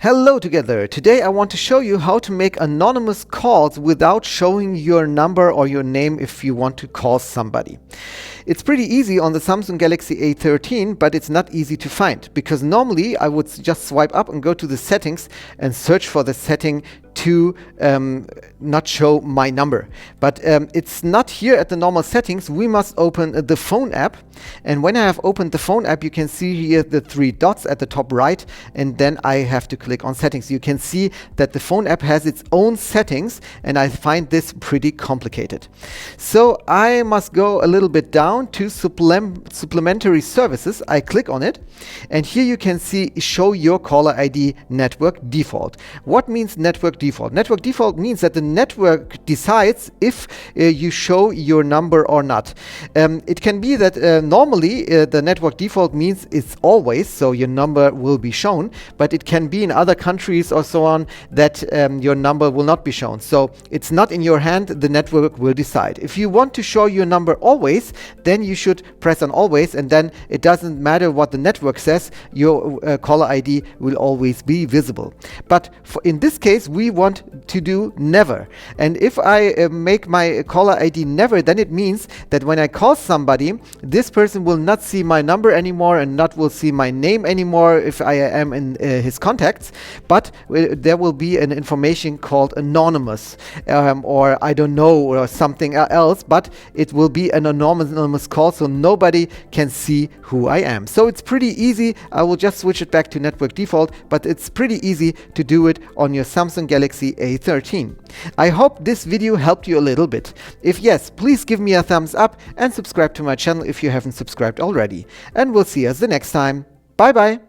Hello together. Today I want to show you how to make anonymous calls without showing your number or your name if you want to call somebody. It's pretty easy on the Samsung Galaxy A13, but it's not easy to find because normally I would just swipe up and go to the settings and search for the setting to not show my number. But it's not here at the normal settings. We must open the phone app. And when I have opened the phone app, you can see here the three dots at the top right. And then I have to click on settings. You can see that the phone app has its own settings. And I find this pretty complicated. So I must go a little bit down to supplementary services. I click on it. And here you can see show your caller ID network default. What means network default? Network default means that the network decides if you show your number or not. It can be that normally the network default means it's always, so your number will be shown, but it can be in other countries or so on that your number will not be shown. So it's not in your hand, the network will decide. If you want to show your number always, then you should press on always, and then it doesn't matter what the network says, your caller ID will always be visible. But in this case, we want to do never. And if I make my caller ID never, then it means that when I call somebody, this person will not see my number anymore and not will see my name anymore if I am in his contacts, but there will be an information called anonymous or I don't know, or something else, but it will be an anonymous call so nobody can see who I am. So it's pretty easy. I will just switch it back to network default, but it's pretty easy to do it on your Samsung Galaxy A13. I hope this video helped you a little bit. If yes, please give me a thumbs up and subscribe to my channel if you haven't subscribed already. And we'll see us the next time. Bye bye.